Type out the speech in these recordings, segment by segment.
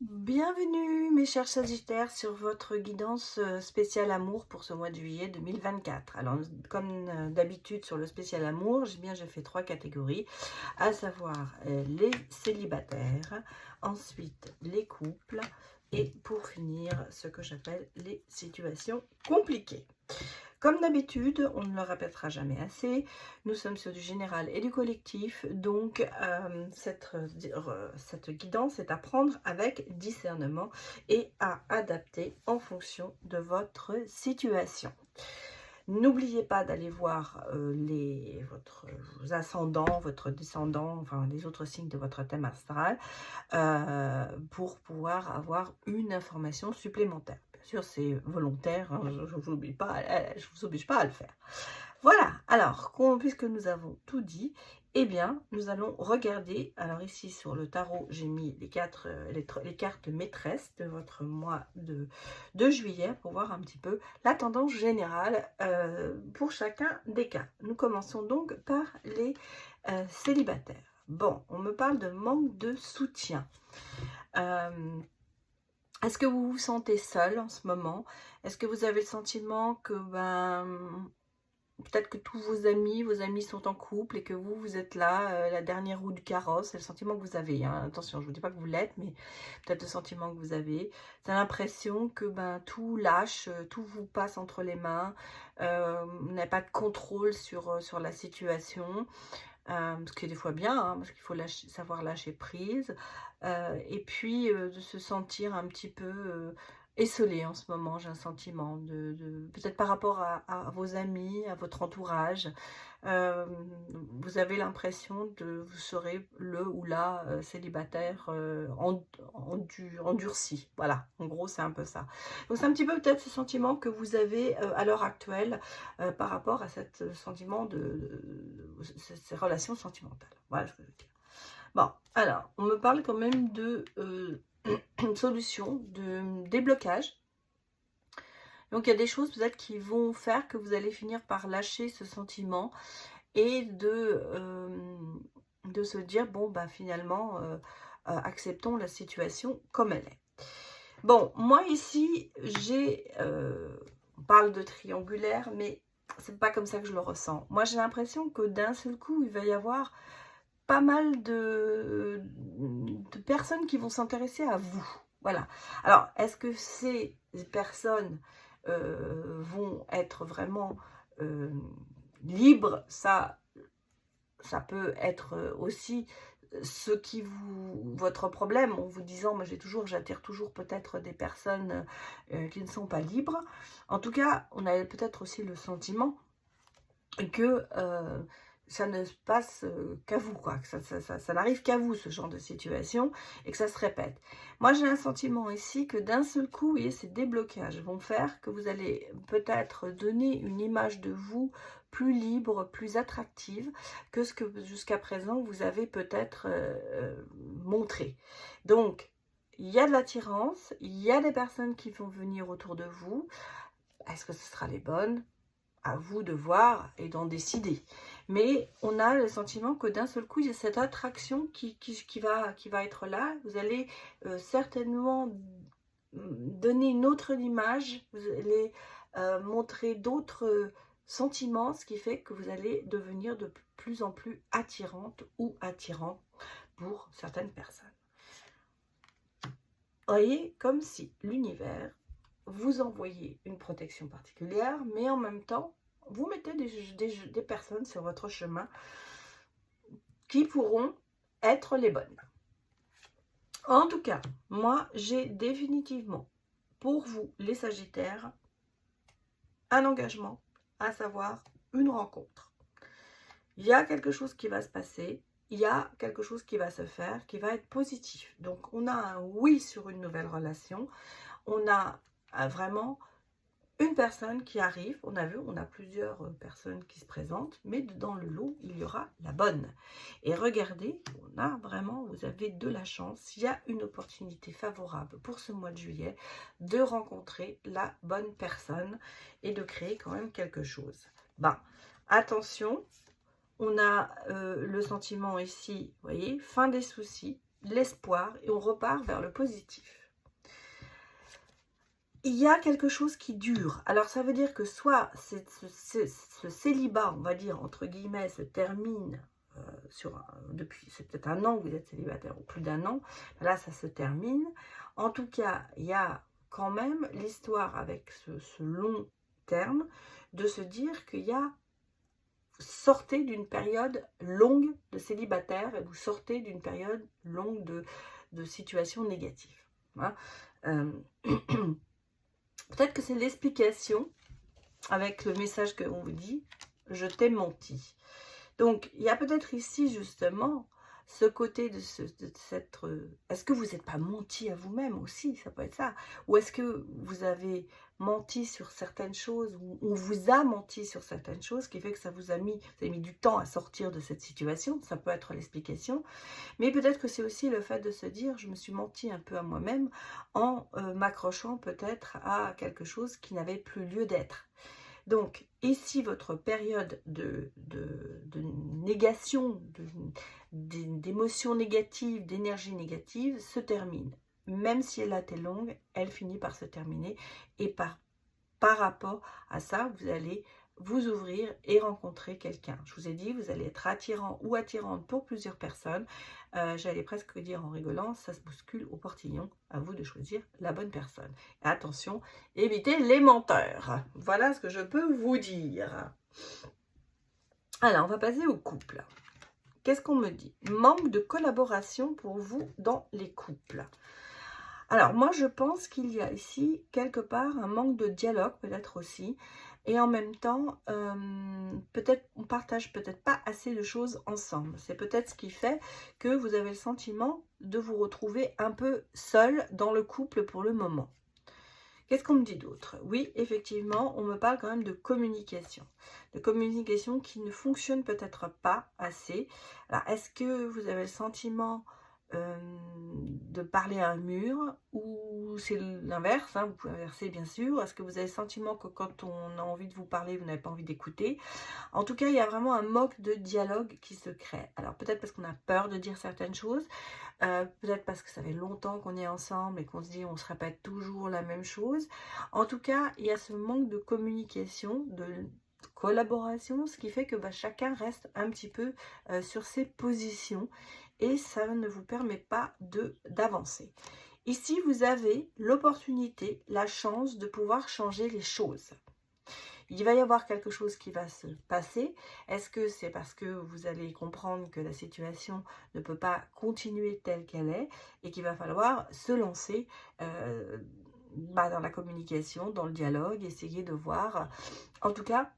Bienvenue mes chers Sagittaires sur votre guidance spéciale amour pour ce mois de juillet 2024. Alors comme d'habitude sur le spécial amour, j'ai fait 3 catégories, à savoir les célibataires, ensuite les couples et pour finir ce que j'appelle les situations compliquées. Comme d'habitude, on ne le répétera jamais assez, nous sommes sur du général et du collectif, donc cette guidance est à prendre avec discernement et à adapter en fonction de votre situation. N'oubliez pas d'aller voir votre ascendant, votre descendant, enfin les autres signes de votre thème astral, pour pouvoir avoir une information supplémentaire. Bien sûr, c'est volontaire, hein, je ne vous oblige pas à le faire. Voilà, alors, puisque nous avons tout dit, eh bien, nous allons regarder, alors ici sur le tarot, j'ai mis les cartes maîtresses de votre mois de juillet pour voir un petit peu la tendance générale pour chacun des cas. Nous commençons donc par les célibataires. Bon, on me parle de manque de soutien. Est-ce que vous vous sentez seul en ce moment? Est-ce que vous avez le sentiment que peut-être que tous vos amis sont en couple et que vous êtes là, la dernière roue du carrosse? C'est le sentiment que vous avez, hein. Attention, je ne vous dis pas que vous l'êtes, mais peut-être le sentiment que vous avez. C'est l'impression que tout lâche, tout vous passe entre les mains. Vous n'avez pas de contrôle sur la situation. Ce qui est des fois bien, hein, parce qu'il faut savoir lâcher prise. Et puis de se sentir un petit peu esselé en ce moment, j'ai un sentiment, peut-être par rapport à vos amis, à votre entourage. Euh, Vous avez l'impression de vous serez le ou la célibataire endurci. Voilà, en gros, c'est un peu ça. Donc c'est un petit peu peut-être ce sentiment que vous avez à l'heure actuelle par rapport à ce sentiment ces relations sentimentales. Voilà ce que je veux dire. Bon, alors, on me parle quand même de solution, de déblocage. Donc, il y a des choses peut-être qui vont faire que vous allez finir par lâcher ce sentiment et de se dire, bon, finalement, acceptons la situation comme elle est. Bon, moi ici, on parle de triangulaire, mais c'est pas comme ça que je le ressens. Moi, j'ai l'impression que d'un seul coup, il va y avoir pas mal de personnes qui vont s'intéresser à vous. Voilà. Alors, est-ce que ces personnes vont être vraiment libres? Ça peut être aussi votre problème, en vous disant, moi j'attire toujours peut-être des personnes qui ne sont pas libres. En tout cas, on a peut-être aussi le sentiment que ça ne se passe qu'à vous, quoi, que ça n'arrive qu'à vous, ce genre de situation, et que ça se répète. Moi, j'ai un sentiment ici que d'un seul coup, vous voyez, ces déblocages vont faire que vous allez peut-être donner une image de vous plus libre, plus attractive que ce que jusqu'à présent vous avez peut-être montré. Donc, il y a de l'attirance, il y a des personnes qui vont venir autour de vous. Est-ce que ce sera les bonnes? À vous de voir et d'en décider. Mais on a le sentiment que d'un seul coup, il y a cette attraction qui va être là. Vous allez certainement donner une autre image, vous allez montrer d'autres sentiments, ce qui fait que vous allez devenir de plus en plus attirante ou attirant pour certaines personnes. Vous voyez, comme si l'univers vous envoyez une protection particulière, mais en même temps, vous mettez des personnes sur votre chemin qui pourront être les bonnes. En tout cas, moi, j'ai définitivement pour vous, les Sagittaires, un engagement, à savoir une rencontre. Il y a quelque chose qui va se passer, il y a quelque chose qui va se faire, qui va être positif. Donc, on a un oui sur une nouvelle relation, on a vraiment une personne qui arrive, on a vu, on a plusieurs personnes qui se présentent, mais dans le lot, il y aura la bonne. Et regardez, on a vraiment, vous avez de la chance, il y a une opportunité favorable pour ce mois de juillet de rencontrer la bonne personne et de créer quand même quelque chose. Attention, on a le sentiment ici, vous voyez, fin des soucis, l'espoir et on repart vers le positif. Il y a quelque chose qui dure. Alors, ça veut dire que soit ce célibat, on va dire, entre guillemets, se termine depuis, c'est peut-être un an que vous êtes célibataire, ou plus d'un an. Là, ça se termine. En tout cas, il y a quand même l'histoire avec ce long terme de se dire qu'il y a sortez d'une période longue de célibataire et vous sortez d'une période longue de situations négatives. Hein. Peut-être que c'est l'explication avec le message qu'on vous dit « je t'ai menti ». Donc, il y a peut-être ici justement ce côté de cette... Est-ce que vous n'êtes pas menti à vous-même aussi? Ça peut être ça. Ou est-ce que vous avez menti sur certaines choses, ou on vous a menti sur certaines choses, qui fait que vous avez mis du temps à sortir de cette situation? Ça peut être l'explication. Mais peut-être que c'est aussi le fait de se dire, je me suis menti un peu à moi-même en m'accrochant peut-être à quelque chose qui n'avait plus lieu d'être. Donc, ici, votre période de négation, d'émotions négatives, d'énergie négative se termine. Même si elle a été longue, elle finit par se terminer. Et par rapport à ça, vous allez vous ouvrir et rencontrer quelqu'un. Je vous ai dit, vous allez être attirant ou attirante pour plusieurs personnes. J'allais presque dire en rigolant, ça se bouscule au portillon. À vous de choisir la bonne personne. Et attention, évitez les menteurs. Voilà ce que je peux vous dire. Alors, on va passer au couple. Qu'est-ce qu'on me dit? Manque de collaboration pour vous dans les couples. Alors, moi, je pense qu'il y a ici, quelque part, un manque de dialogue, peut-être aussi. Et en même temps, peut-être on partage peut-être pas assez de choses ensemble. C'est peut-être ce qui fait que vous avez le sentiment de vous retrouver un peu seul dans le couple pour le moment. Qu'est-ce qu'on me dit d'autre? Oui, effectivement, on me parle quand même de communication. De communication qui ne fonctionne peut-être pas assez. Alors, est-ce que vous avez le sentiment de parler à un mur, ou c'est l'inverse, hein, vous pouvez inverser bien sûr? Est-ce que vous avez le sentiment que quand on a envie de vous parler, vous n'avez pas envie d'écouter? En tout cas, il y a vraiment un manque de dialogue qui se crée. Alors peut-être parce qu'on a peur de dire certaines choses, peut-être parce que ça fait longtemps qu'on est ensemble et qu'on se dit on se répète toujours la même chose. En tout cas, il y a ce manque de communication, de collaboration, ce qui fait que chacun reste un petit peu sur ses positions et ça ne vous permet pas d'avancer. Ici, vous avez l'opportunité, la chance de pouvoir changer les choses. Il va y avoir quelque chose qui va se passer. Est-ce que c'est parce que vous allez comprendre que la situation ne peut pas continuer telle qu'elle est et qu'il va falloir se lancer dans la communication, dans le dialogue, essayer de voir. En tout cas,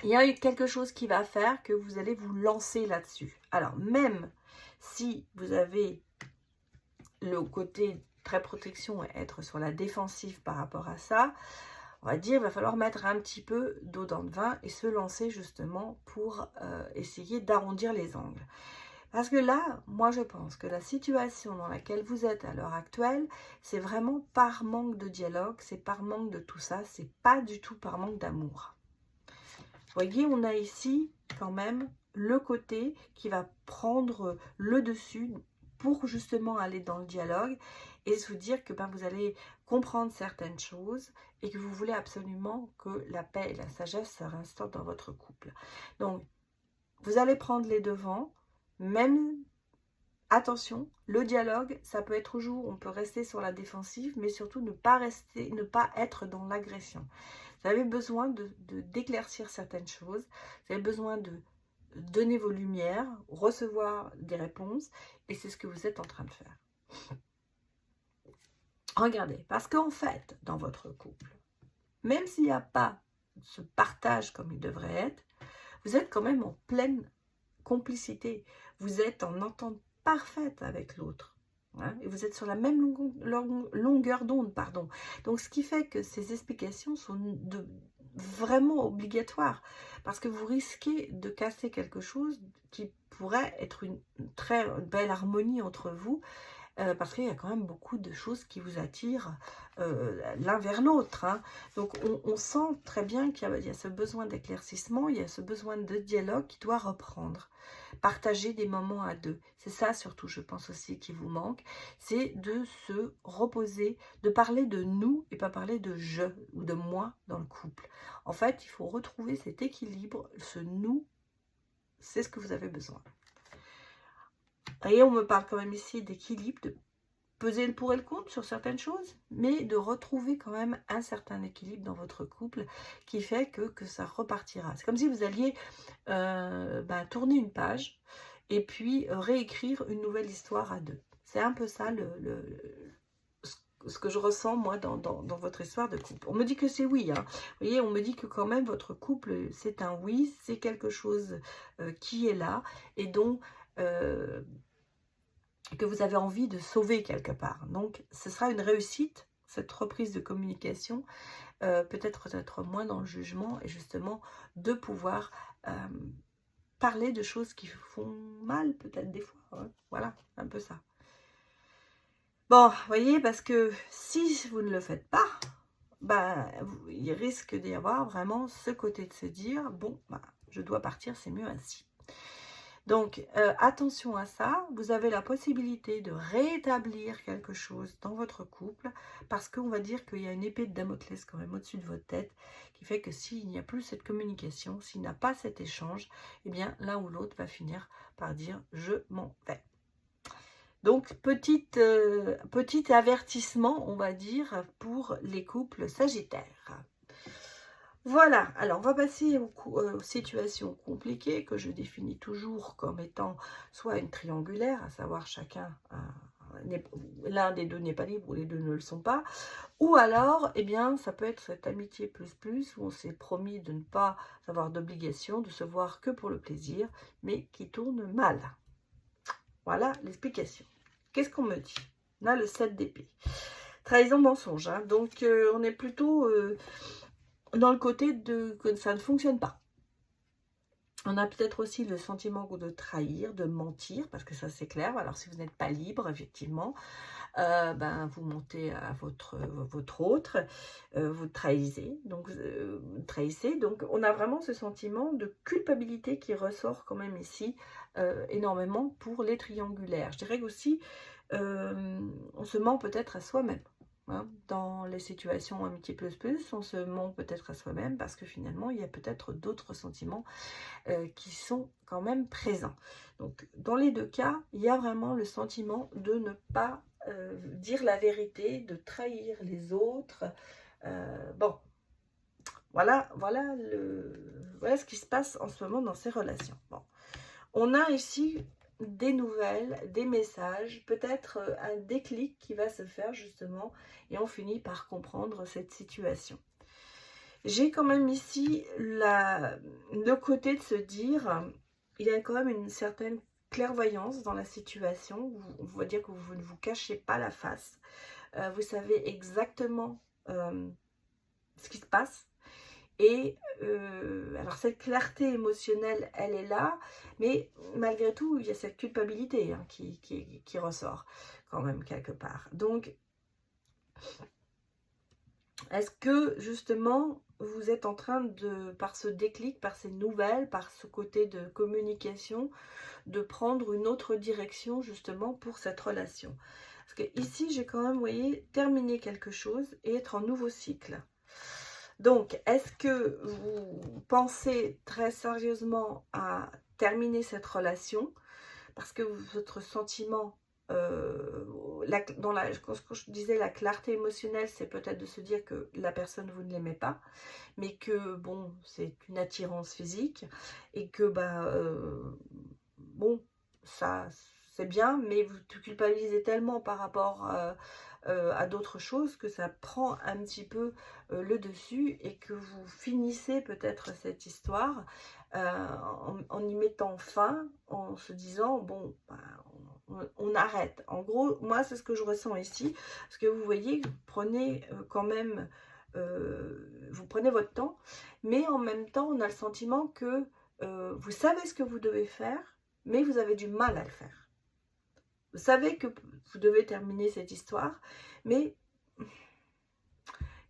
il y a quelque chose qui va faire que vous allez vous lancer là-dessus. Alors, même si vous avez le côté très protection et être sur la défensive par rapport à ça, on va dire, il va falloir mettre un petit peu d'eau dans le vin et se lancer justement pour essayer d'arrondir les angles. Parce que là, moi je pense que la situation dans laquelle vous êtes à l'heure actuelle, c'est vraiment par manque de dialogue, c'est par manque de tout ça, c'est pas du tout par manque d'amour. Vous voyez, on a ici quand même le côté qui va prendre le dessus pour justement aller dans le dialogue et se dire que vous allez comprendre certaines choses et que vous voulez absolument que la paix et la sagesse se réinstaurent dans votre couple. Donc, vous allez prendre les devants, même, attention, le dialogue, ça peut être toujours, on peut rester sur la défensive, mais surtout ne pas être dans l'agression. Vous avez besoin d'éclaircir certaines choses, vous avez besoin de donner vos lumières, recevoir des réponses, et c'est ce que vous êtes en train de faire. Regardez, parce qu'en fait, dans votre couple, même s'il n'y a pas ce partage comme il devrait être, vous êtes quand même en pleine complicité. Vous êtes en entente parfaite avec l'autre. Hein, et vous êtes sur la même longueur d'onde, pardon. Donc, ce qui fait que ces explications sont vraiment obligatoires. Parce que vous risquez de casser quelque chose qui pourrait être une très belle harmonie entre vous. Parce qu'il y a quand même beaucoup de choses qui vous attirent l'un vers l'autre. Hein. Donc, on sent très bien qu'il y a ce besoin d'éclaircissement, il y a ce besoin de dialogue qui doit reprendre. partager des moments à deux. C'est ça surtout, je pense aussi, qui vous manque. C'est de se reposer, de parler de nous et pas parler de je ou de moi dans le couple. En fait, il faut retrouver cet équilibre, ce nous, c'est ce que vous avez besoin. Et on me parle quand même ici d'équilibre, de peser le pour et le contre sur certaines choses, mais de retrouver quand même un certain équilibre dans votre couple qui fait que ça repartira. C'est comme si vous alliez tourner une page et puis réécrire une nouvelle histoire à deux. C'est un peu ça ce que je ressens moi dans votre histoire de couple. On me dit que c'est oui, hein. Vous voyez, on me dit que quand même votre couple c'est un oui, c'est quelque chose qui est là et dont que vous avez envie de sauver quelque part. Donc, ce sera une réussite, cette reprise de communication, peut-être moins dans le jugement et justement de pouvoir parler de choses qui font mal peut-être des fois. Hein. Voilà, un peu ça. Bon, vous voyez, parce que si vous ne le faites pas, il risque d'y avoir vraiment ce côté de se dire, bon, je dois partir, c'est mieux ainsi. Donc, attention à ça, vous avez la possibilité de rétablir quelque chose dans votre couple parce qu'on va dire qu'il y a une épée de Damoclès quand même au-dessus de votre tête qui fait que s'il n'y a plus cette communication, s'il n'y a pas cet échange, eh bien, l'un ou l'autre va finir par dire « je m'en vais ». Donc, petit avertissement, on va dire, pour les couples sagittaires. Voilà, alors on va passer aux situations compliquées que je définis toujours comme étant soit une triangulaire, à savoir l'un des deux n'est pas libre ou les deux ne le sont pas, ou alors, eh bien, ça peut être cette amitié plus où on s'est promis de ne pas avoir d'obligation, de se voir que pour le plaisir, mais qui tourne mal. Voilà l'explication. Qu'est-ce qu'on me dit? On a le 7 d'épée. Trahison, mensonge, hein. Donc on est plutôt... dans le côté que ça ne fonctionne pas. On a peut-être aussi le sentiment de trahir, de mentir, parce que ça c'est clair. Alors si vous n'êtes pas libre, effectivement, vous montez à votre autre, vous trahissez. Donc, on a vraiment ce sentiment de culpabilité qui ressort quand même ici énormément pour les triangulaires. Je dirais aussi, on se ment peut-être à soi-même. Hein, dans les situations amitié plus, on se ment peut-être à soi-même parce que finalement, il y a peut-être d'autres sentiments qui sont quand même présents. Donc, dans les deux cas, il y a vraiment le sentiment de ne pas dire la vérité, de trahir les autres. Bon, voilà ce qui se passe en ce moment dans ces relations. Bon. On a ici des nouvelles, des messages, peut-être un déclic qui va se faire justement et on finit par comprendre cette situation. J'ai quand même ici le côté de se dire, il y a quand même une certaine clairvoyance dans la situation, on va dire que vous ne vous cachez pas la face, vous savez exactement ce qui se passe. Et alors cette clarté émotionnelle, elle est là, mais malgré tout, il y a cette culpabilité hein, qui ressort quand même quelque part. Donc, est-ce que justement, vous êtes en train de, par ce déclic, par ces nouvelles, par ce côté de communication, de prendre une autre direction justement pour cette relation? Parce que ici, j'ai quand même, vous voyez, terminé quelque chose et être en nouveau cycle. Donc, est-ce que vous pensez très sérieusement à terminer cette relation? Parce que votre sentiment, quand je disais la clarté émotionnelle, c'est peut-être de se dire que la personne, vous ne l'aimez pas, mais que, bon, c'est une attirance physique, et que, bon, ça, c'est bien, mais vous culpabilisez tellement par rapport à d'autres choses que ça prend un petit peu le dessus et que vous finissez peut-être cette histoire en y mettant fin, en se disant bon on arrête. En gros, moi c'est ce que je ressens ici, parce que vous voyez, vous prenez quand même vous prenez votre temps, mais en même temps on a le sentiment que vous savez ce que vous devez faire, mais vous avez du mal à le faire. Vous savez que vous devez terminer cette histoire, mais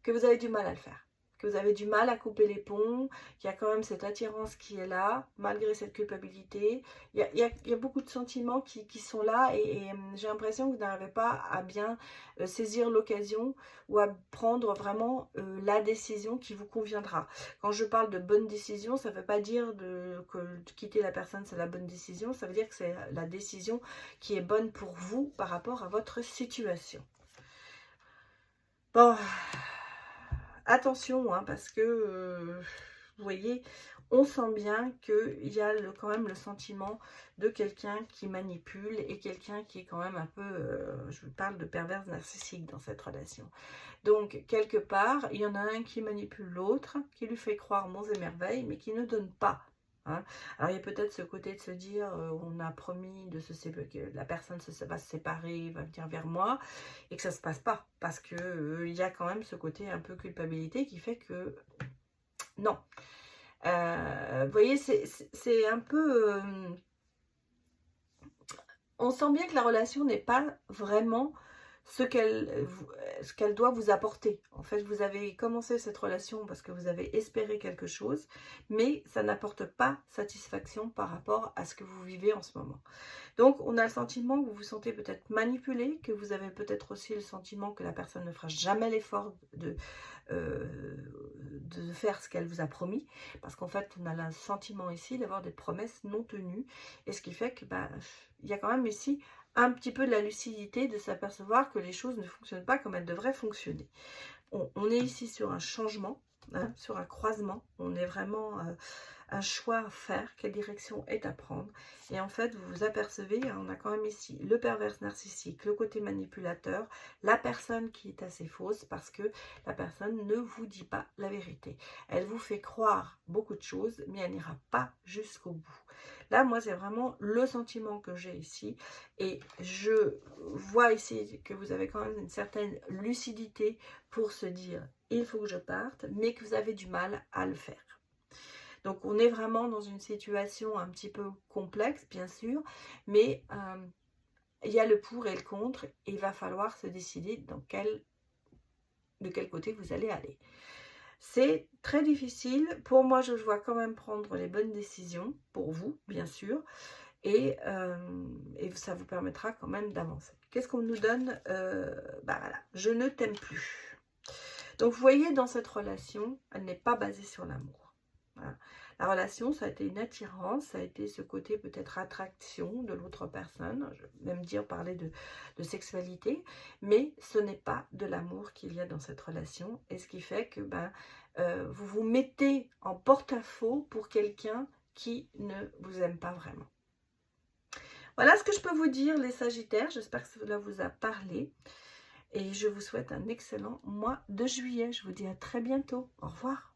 que vous avez du mal à le faire. que vous avez du mal à couper les ponts, qu'il y a quand même cette attirance qui est là, malgré cette culpabilité. Il y a beaucoup de sentiments qui sont là et j'ai l'impression que vous n'arrivez pas à bien saisir l'occasion ou à prendre vraiment la décision qui vous conviendra. Quand je parle de bonne décision, ça ne veut pas dire que de quitter la personne, c'est la bonne décision. Ça veut dire que c'est la décision qui est bonne pour vous par rapport à votre situation. Bon, attention, hein, parce que, vous voyez, on sent bien qu'il y a quand même le sentiment de quelqu'un qui manipule et quelqu'un qui est quand même un peu, je vous parle de perverse narcissique dans cette relation. Donc, quelque part, il y en a un qui manipule l'autre, qui lui fait croire monts et merveilles, mais qui ne donne pas. Hein. Alors, il y a peut-être ce côté de se dire, on a promis de que la personne va se séparer, va venir vers moi, et que ça ne se passe pas. Parce que il y a quand même ce côté un peu culpabilité qui fait que, non. Vous voyez, c'est un peu... on sent bien que la relation n'est pas vraiment ce qu'elle doit vous apporter. En fait, vous avez commencé cette relation parce que vous avez espéré quelque chose, mais ça n'apporte pas satisfaction par rapport à ce que vous vivez en ce moment. Donc, on a le sentiment que vous vous sentez peut-être manipulé, que vous avez peut-être aussi le sentiment que la personne ne fera jamais l'effort de faire ce qu'elle vous a promis, parce qu'en fait, on a le sentiment ici d'avoir des promesses non tenues, et ce qui fait que, il y a quand même ici un petit peu de la lucidité de s'apercevoir que les choses ne fonctionnent pas comme elles devraient fonctionner. On est ici sur un changement, hein, sur un croisement. On est vraiment un choix à faire, quelle direction est à prendre. Et en fait, vous vous apercevez, hein, on a quand même ici le perverse narcissique, le côté manipulateur, la personne qui est assez fausse parce que la personne ne vous dit pas la vérité. Elle vous fait croire beaucoup de choses, mais elle n'ira pas jusqu'au bout. Là, moi, c'est vraiment le sentiment que j'ai ici. Et je vois ici que vous avez quand même une certaine lucidité pour se dire « il faut que je parte », mais que vous avez du mal à le faire. Donc, on est vraiment dans une situation un petit peu complexe, bien sûr, mais il y a le pour et le contre. Et il va falloir se décider de quel côté vous allez aller. C'est très difficile. Pour moi, je vois quand même prendre les bonnes décisions, pour vous, bien sûr. Et ça vous permettra quand même d'avancer. Qu'est-ce qu'on nous donne? Voilà, je ne t'aime plus. Donc, vous voyez, dans cette relation, elle n'est pas basée sur l'amour. Voilà. La relation, ça a été une attirance, ça a été ce côté peut-être attraction de l'autre personne, je vais même parler de sexualité, mais ce n'est pas de l'amour qu'il y a dans cette relation, et ce qui fait que vous vous mettez en porte-à-faux pour quelqu'un qui ne vous aime pas vraiment. Voilà ce que je peux vous dire, les Sagittaires, j'espère que cela vous a parlé, et je vous souhaite un excellent mois de juillet. Je vous dis à très bientôt, au revoir.